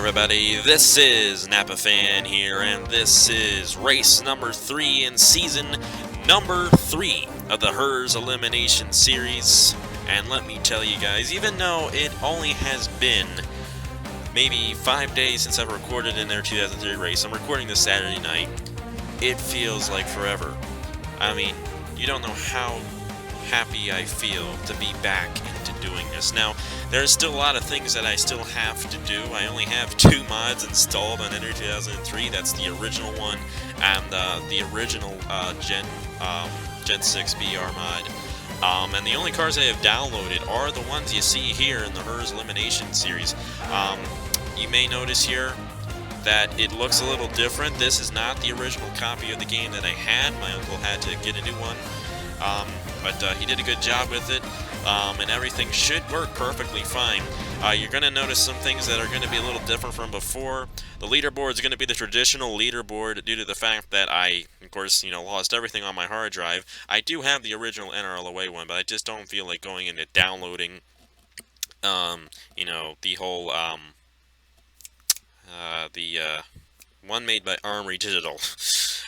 everybody, this is Napa Fan here, and this is race number 3 in season number 3 of the HES Elimination Series. And let me tell you guys, even though it only has been maybe 5 days since I've recorded in their 2003 race, I'm recording this Saturday night, it feels like forever. I mean, you don't know how happy I feel to be back into doing this. Now, there's still a lot of things that I still have to do. I only have 2 mods installed on NRLOA 2003. That's the original one and the original Gen 6 BR mod. And the only cars I have downloaded are the ones you see here in the HES Elimination Series. You may notice here that it looks a little different. This is not the original copy of the game that I had. My uncle had to get a new one. But he did a good job with it, and everything should work perfectly fine. You're going to notice some things that are going to be a little different from before. The leaderboard is going to be the traditional leaderboard due to the fact that I, of course, lost everything on my hard drive. I do have the original NRLOA one, but I just don't feel like going into downloading, the whole, one made by Armory Digital.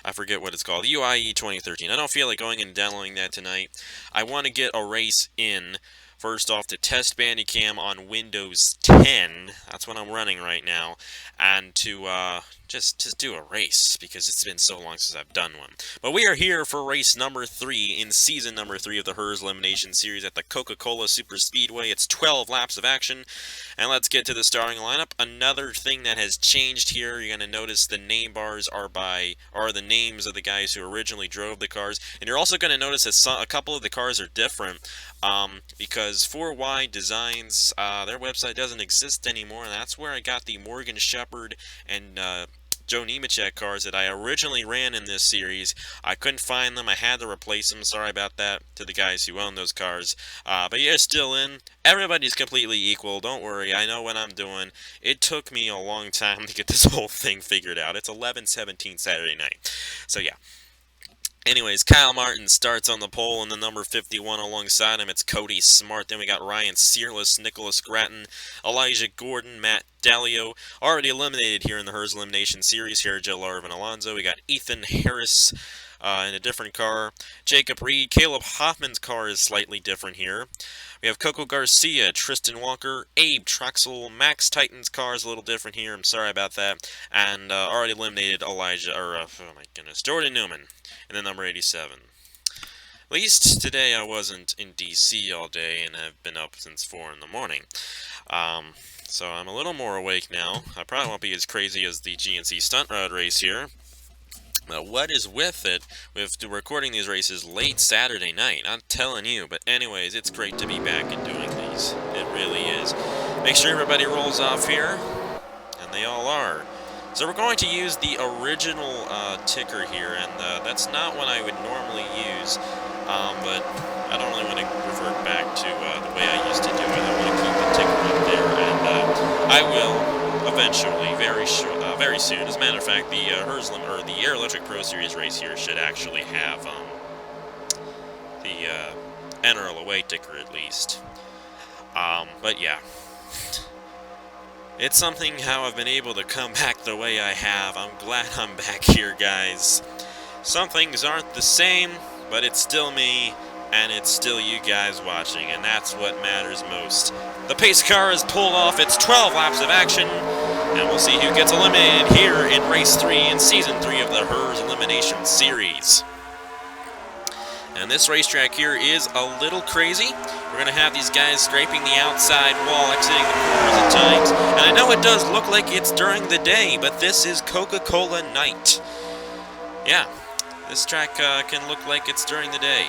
I forget what it's called. UIE 2013. I don't feel like going and downloading that tonight. I want to get a race in. First off, to test Bandicam on Windows 10. That's what I'm running right now. And to just do a race, because it's been so long since I've done one. But we are here for race number 3 in season number 3 of the HES Elimination Series at the Coca-Cola Super Speedway. It's 12 laps of action. And let's get to the starting lineup. Another thing that has changed here, you're going to notice the name bars are the names of the guys who originally drove the cars. And you're also going to notice that a couple of the cars are different. Because 4Y Designs, their website doesn't exist anymore, and that's where I got the Morgan Shepherd and Joe Nemechek cars that I originally ran in this series. I couldn't find them. I had to replace them. Sorry about that to the guys who own those cars. But you're still in. Everybody's completely equal. Don't worry. I know what I'm doing. It took me a long time to get this whole thing figured out. It's 11/17 Saturday night. So yeah. Anyways, Kyle Martin starts on the pole in the number 51 alongside him. It's Cody Smart. Then we got Ryan Searless, Nicholas Gratton, Elijah Gordon, Matt Dalio. Already eliminated here in the HES Elimination Series. Here, Joe Larvin Alonso. We got Ethan Harris in a different car. Jacob Reed. Caleb Hoffman's car is slightly different here. We have Coco Garcia, Tristan Walker, Abe Troxel. Max Titan's car is a little different here. I'm sorry about that. And already eliminated Jordan Newman in the number 87. At least today I wasn't in DC all day and have been up since 4 in the morning. So I'm a little more awake now. I probably won't be as crazy as the GNC Stunt Rod race here. But what is with it, with recording these races late Saturday night? I'm telling you. But anyways, it's great to be back and doing these. It really is. Make sure everybody rolls off here. And they all are. So we're going to use the original ticker here, and that's not what I would normally use, but I don't really want to revert back to the way I used to do it. I want to keep the ticker up there, and I will eventually, very soon. As a matter of fact, the the Air Electric Pro Series race here should actually have the NRLOA ticker at least. But yeah. It's something how I've been able to come back the way I have. I'm glad I'm back here, guys. Some things aren't the same, but it's still me, and it's still you guys watching, and that's what matters most. The pace car is pulled off. It's 12 laps of action, and we'll see who gets eliminated here in Race 3 in Season 3 of the HES Elimination Series. And this racetrack here is a little crazy. We're going to have these guys scraping the outside wall, exiting the corners at times. And I know it does look like it's during the day, but this is Coca-Cola night. Yeah, this track can look like it's during the day.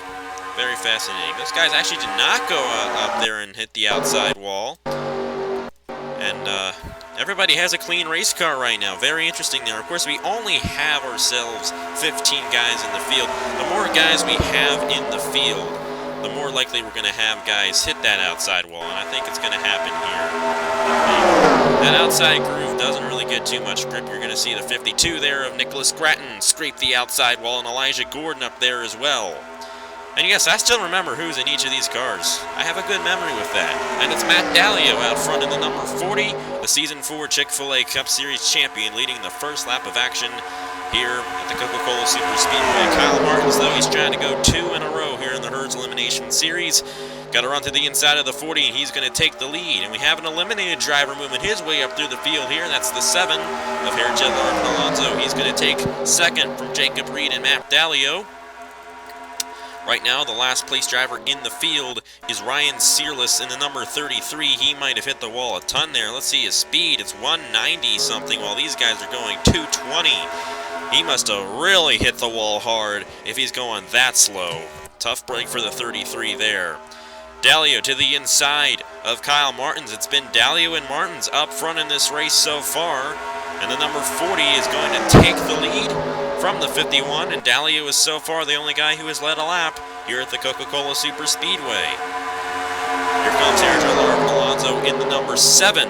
Very fascinating. Those guys actually did not go up there and hit the outside wall. And everybody has a clean race car right now. Very interesting there. Of course, we only have ourselves 15 guys in the field. The more guys we have in the field, the more likely we're going to have guys hit that outside wall, and I think it's going to happen here. That outside groove doesn't really get too much grip. You're going to see the 52 there of Nicholas Gratton scrape the outside wall, and Elijah Gordon up there as well. And yes, I still remember who's in each of these cars. I have a good memory with that. And it's Matt Dallio out front in the number 40, the Season 4 Chick-fil-A Cup Series champion, leading the first lap of action here at the Coca-Cola Super Speedway. Kyle Martins, though, he's trying to go 2 in a row here in the Herds Elimination Series. Got to run to the inside of the 40, and he's going to take the lead. And we have an eliminated driver moving his way up through the field here. That's the 7 of Herjel Alonso. He's going to take second from Jacob Reed and Matt Dallio. Right now, the last place driver in the field is Ryan Searless in the number 33. He might have hit the wall a ton there. Let's see his speed. It's 190 something, while these guys are going 220. He must have really hit the wall hard if he's going that slow. Tough break for the 33 there. Dallio to the inside of Kyle Martins. It's been Dallio and Martins up front in this race so far. And the number 40 is going to take the lead from the 51, and Dallio is so far the only guy who has led a lap here at the Coca-Cola Super Speedway. Here comes Herjel Alonso in the number 7,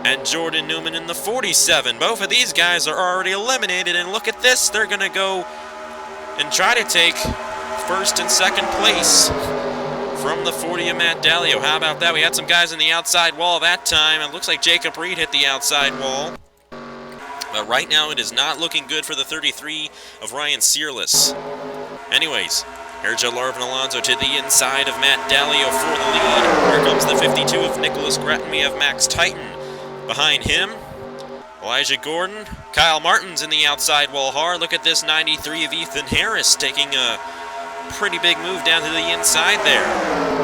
and Jordan Newman in the 47. Both of these guys are already eliminated, and look at this. They're going to go and try to take first and second place from the 40 of Matt Dallio. How about that? We had some guys in the outside wall that time. It looks like Jacob Reed hit the outside wall. But right now, it is not looking good for the 33 of Ryan Searless. Anyways, Herjel Alonso to the inside of Matt Dallio for the lead. Here comes the 52 of Nicholas Gratton. We have Max Titan behind him. Elijah Gordon. Kyle Martins in the outside wall hard. Look at this 93 of Ethan Harris taking a pretty big move down to the inside there.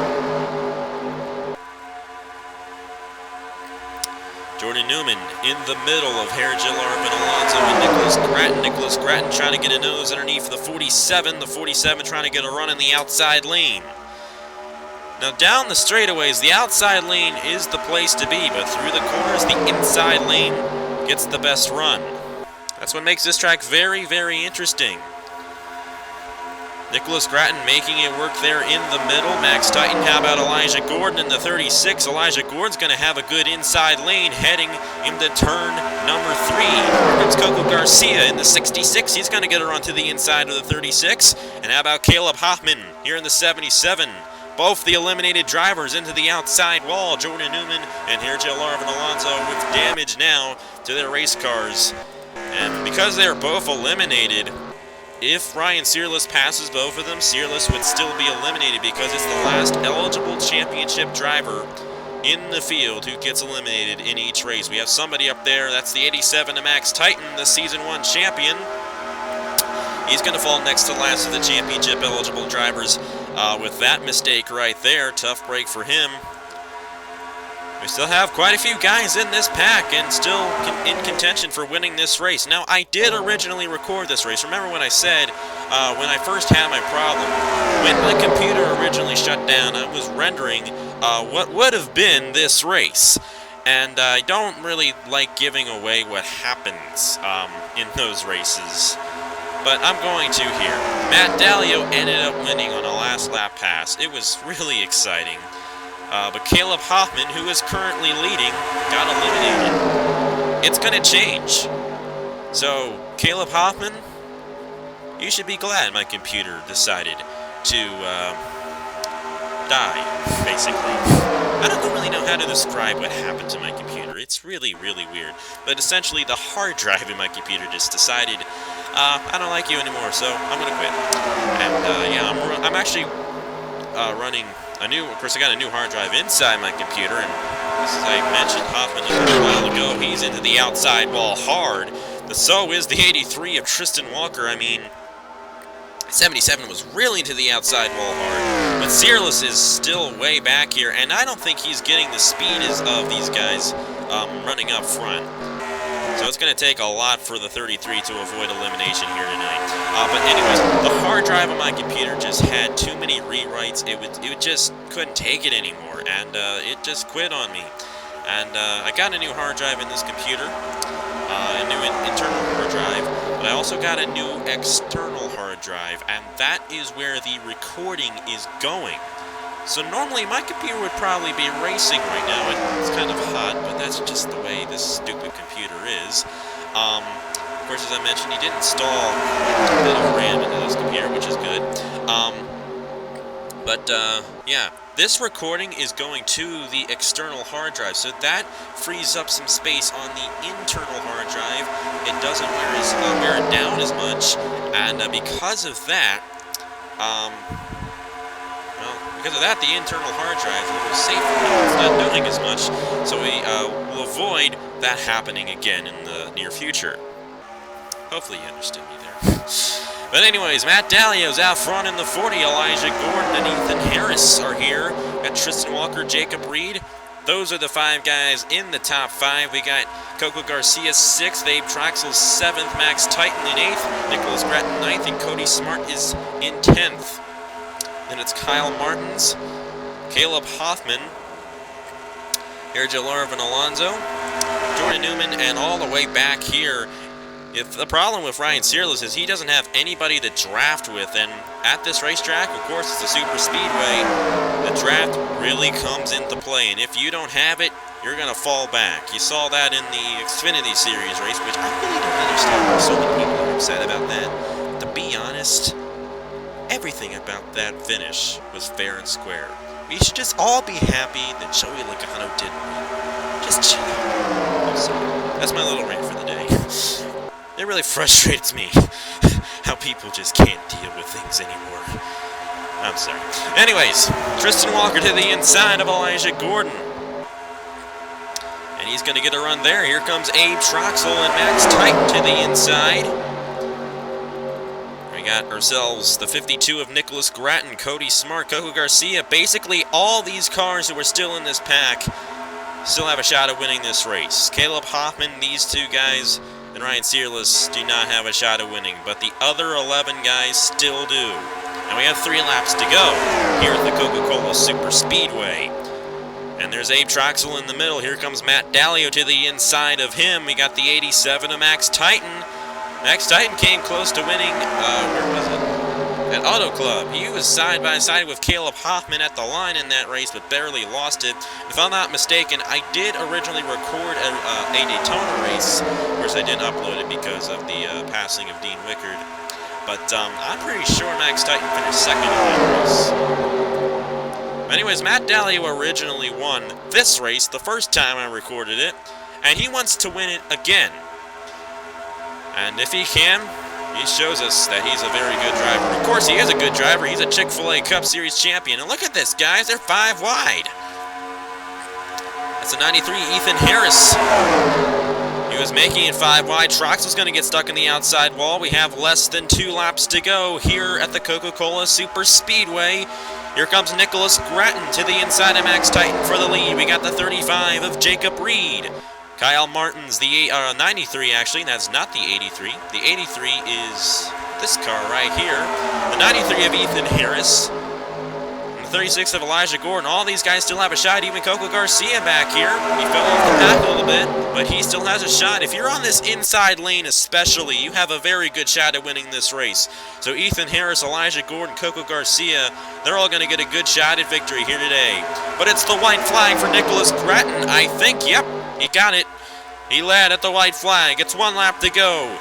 Jordan Newman in the middle of Herjel Alonso and Nicholas Gratton. Nicholas Gratton trying to get a nose underneath the 47. The 47 trying to get a run in the outside lane. Now down the straightaways, the outside lane is the place to be, but through the corners, the inside lane gets the best run. That's what makes this track very, very interesting. Nicholas Gratton making it work there in the middle. Max Titan, how about Elijah Gordon in the 36? Elijah Gordon's going to have a good inside lane heading into turn number 3. Here comes Coco Garcia in the 66. He's going to get her onto the inside of the 36. And how about Caleb Hoffman here in the 77? Both the eliminated drivers into the outside wall. Jordan Newman and Herjel Alonso with damage now to their race cars. And because they're both eliminated, if Ryan Searless passes both of them, Searless would still be eliminated because it's the last eligible championship driver in the field who gets eliminated in each race. We have somebody up there. That's the 87 of Max Titan, the Season 1 champion. He's going to fall next to last of the championship eligible drivers with that mistake right there. Tough break for him. We still have quite a few guys in this pack and still in contention for winning this race. Now, I did originally record this race. Remember when I said, when I first had my problem, when my computer originally shut down, I was rendering what would have been this race. And I don't really like giving away what happens in those races. But I'm going to here. Matt Dallio ended up winning on a last lap pass. It was really exciting. But Caleb Hoffman, who is currently leading, got eliminated. It's going to change. So, Caleb Hoffman, you should be glad my computer decided to die, basically. I don't really know how to describe what happened to my computer. It's really, really weird. But essentially, the hard drive in my computer just decided, I don't like you anymore, so I'm going to quit. And, yeah, I'm actually running of course, I got a new hard drive inside my computer, and as I mentioned Hoffman a little while ago, he's into the outside wall hard. So is the 83 of Tristan Walker. I mean, 77 was really into the outside wall hard, but Searless is still way back here, and I don't think he's getting the speed of these guys running up front. So it's going to take a lot for the 33 to avoid elimination here tonight. But anyways, the hard drive on my computer just had too many rewrites. It just couldn't take it anymore, and it just quit on me. And I got a new hard drive in this computer, a new internal hard drive, but I also got a new external hard drive, and that is where the recording is going. So normally my computer would probably be racing right now. It's kind of hot, but that's just the way this stupid computer is. Of course, as I mentioned, he did install a bit of RAM into this computer, which is good. But, yeah, this recording is going to the external hard drive, so that frees up some space on the internal hard drive. It doesn't wear it down as much, and because of that, the internal hard drive is a little safer now. It's not doing as much, so we will avoid that happening again in the near future. Hopefully you understood me there. But anyways, Matt Dallio's out front in the 40. Elijah Gordon and Ethan Harris are here. Got Tristan Walker, Jacob Reed. Those are the 5 guys in the top 5. We got Coco Garcia 6th, Abe Traxel 7th, Max Titan in 8th, Nicholas Gratton 9th, and Cody Smart is in 10th. Then it's Kyle Martins, Caleb Hoffman, Erja Larvin Alonso, Jordan Newman, and all the way back here. If the problem with Ryan Searless is he doesn't have anybody to draft with, and at this racetrack, of course, it's a super speedway, the draft really comes into play, and if you don't have it, you're going to fall back. You saw that in the Xfinity Series race, which I really don't understand why so many people are upset about that. To be honest, everything about that finish was fair and square. We should just all be happy that Joey Logano didn't win. Just chill out. I'm sorry. That's my little rant for the day. It really frustrates me how people just can't deal with things anymore. I'm sorry. Anyways, Tristan Walker to the inside of Elijah Gordon. And he's going to get a run there. Here comes Abe Troxel and Max Titan to the inside. We got ourselves the 52 of Nicholas Gratton, Cody Smart, Coco Garcia. Basically, all these cars who are still in this pack still have a shot at winning this race. Caleb Hoffman, these 2 guys, and Ryan Searless do not have a shot at winning, but the other 11 guys still do. And we have 3 laps to go here at the Coca-Cola Super Speedway. And there's Abe Troxel in the middle. Here comes Matt Dallio to the inside of him. We got the 87 of Max Titan. Max Titan came close to winning, where was it? At Auto Club. He was side by side with Caleb Hoffman at the line in that race, but barely lost it. If I'm not mistaken, I did originally record a Daytona race. Of course, I didn't upload it because of the passing of Dean Wickard. But I'm pretty sure Max Titan finished 2nd in that race. Anyways, Matt Dallio originally won this race the first time I recorded it, and he wants to win it again. And if he can, he shows us that he's a very good driver. Of course, he is a good driver. He's a Chick-fil-A Cup Series champion. And look at this, guys. They're 5 wide. That's a 93 Ethan Harris. He was making it 5 wide. Troxel's going to get stuck in the outside wall. We have less than 2 laps to go here at the Coca-Cola Super Speedway. Here comes Nicholas Gratton to the inside of Max Titan for the lead. We got the 35 of Jacob Reed. Kyle Martins, the 93 actually, that's not the 83. The 83 is this car right here. The 93 of Ethan Harris. And the 36 of Elijah Gordon. All these guys still have a shot, even Coco Garcia back here. He fell off the pack a little bit, but he still has a shot. If you're on this inside lane especially, you have a very good shot at winning this race. So Ethan Harris, Elijah Gordon, Coco Garcia, they're all going to get a good shot at victory here today. But it's the white flag for Nicholas Gratton, I think. Yep. He got it. He led at the white flag. It's 1 lap to go.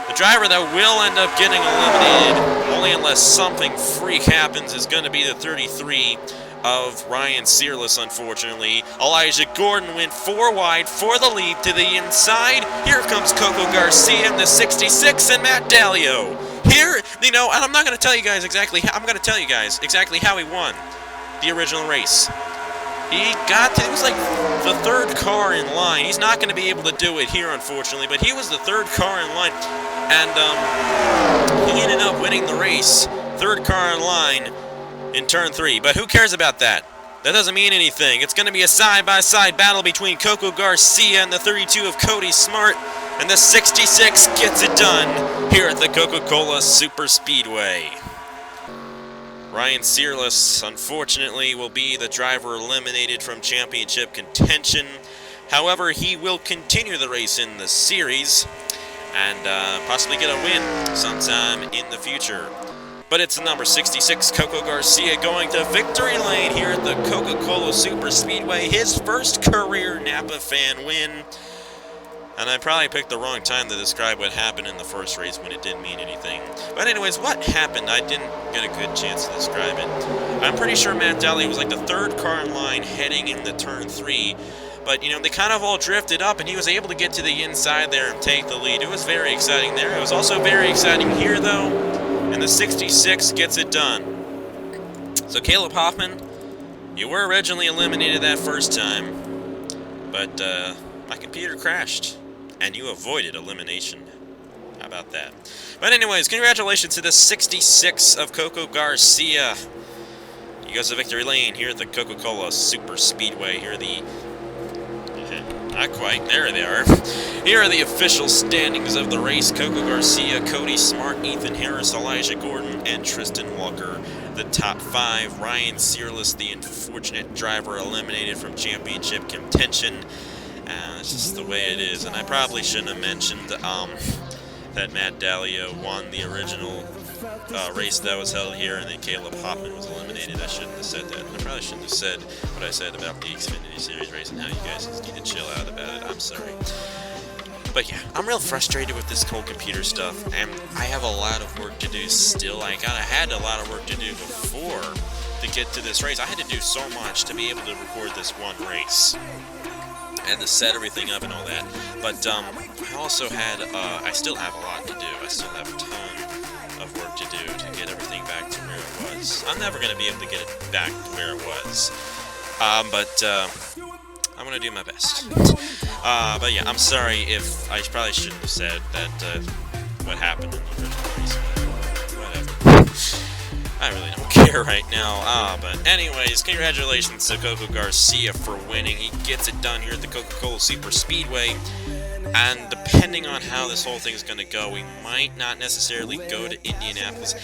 The driver that will end up getting eliminated, only unless something freak happens, is going to be the 33 of Ryan Searless, unfortunately. Elijah Gordon went 4 wide for the lead to the inside. Here comes Coco Garcia in the 66 and Matt Dallio. Here, and I'm not going to tell you guys exactly, I'm going to tell you guys exactly how he won the original race. He was like the 3rd car in line. He's not going to be able to do it here, unfortunately, but he was the 3rd car in line, and he ended up winning the race, 3rd car in line in turn 3, but who cares about that? That doesn't mean anything. It's going to be a side-by-side battle between Coco Garcia and the 32 of Cody Smart, and the 66 gets it done here at the Coca-Cola Super Speedway. Ryan Searless, unfortunately, will be the driver eliminated from championship contention. However, he will continue the race in the series and possibly get a win sometime in the future. But it's the number 66, Coco Garcia, going to victory lane here at the Coca-Cola Super Speedway. His first career Napa fan win. And I probably picked the wrong time to describe what happened in the first race when it didn't mean anything. But anyways, what happened? I didn't get a good chance to describe it. I'm pretty sure Matt Daly was like the third car in line heading into turn 3. But, you know, they kind of all drifted up, and he was able to get to the inside there and take the lead. It was very exciting there. It was also very exciting here, though. And the 66 gets it done. So, Caleb Hoffman, you were originally eliminated that first time. But, my computer crashed, and you avoided elimination. How about that? But anyways, congratulations to the 66 of Coco Garcia. You guys to victory lane here at the Coca-Cola Super Speedway. Here are the... Not quite. There they are. Here are the official standings of the race. Coco Garcia, Cody Smart, Ethan Harris, Elijah Gordon, and Tristan Walker. The top 5. Ryan Searless, the unfortunate driver, eliminated from championship contention. It's just the way it is. And I probably shouldn't have mentioned that Matt Dalio won the original race that was held here, and then Caleb Hoffman was eliminated. I shouldn't have said that. I probably shouldn't have said what I said about the Xfinity Series race and how you guys just need to chill out about it. I'm sorry. But yeah, I'm real frustrated with this whole computer stuff, and I have a lot of work to do still. I had a lot of work to do before to get to this race. I had to do so much to be able to record this one race and to set everything up and all that. But I also had, I still have a lot to do. I still have a ton of work to do to get everything back to where it was. I'm never going to be able to get it back to where it was. But I'm going to do my best. But yeah, I'm sorry if I probably shouldn't have said that what happened in the original race. Whatever. I really don't care right now. But anyways, congratulations to Coco Garcia for winning. He gets it done here at the Coca-Cola Super Speedway. And depending on how this whole thing is going to go, we might not necessarily go to Indianapolis.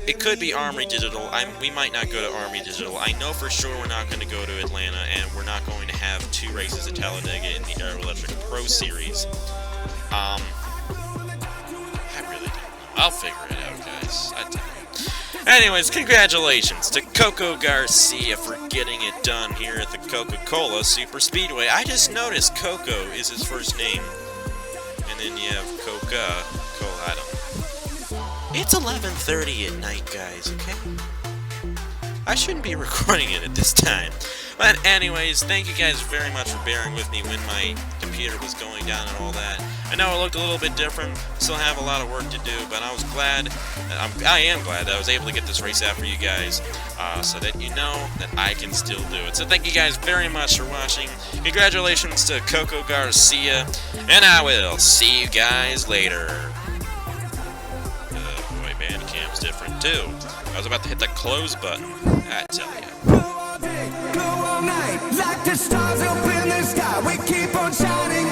It could be Armory Digital. We might not go to Armory Digital. I know for sure we're not going to go to Atlanta, and we're not going to have 2 races at Talladega in the Aero Electric Pro Series. I really don't know. I'll figure it out, guys. I tell you. Anyways, congratulations to Coco Garcia for getting it done here at the Coca-Cola Super Speedway. I just noticed Coco is his first name. And then you have Coca-Cola, I don't know. It's 11:30 at night, guys, okay? I shouldn't be recording it at this time. But anyways, thank you guys very much for bearing with me when my computer was going down and all that. I know it looked a little bit different, still have a lot of work to do, but I was glad, I am glad that I was able to get this race out for you guys, so that you know that I can still do it. So thank you guys very much for watching. Congratulations to Coco Garcia, and I will see you guys later. Boy, Bandcamp's different too. I was about to hit the close button, I tell ya. Go all night, like the stars up in the sky. We keep on shining.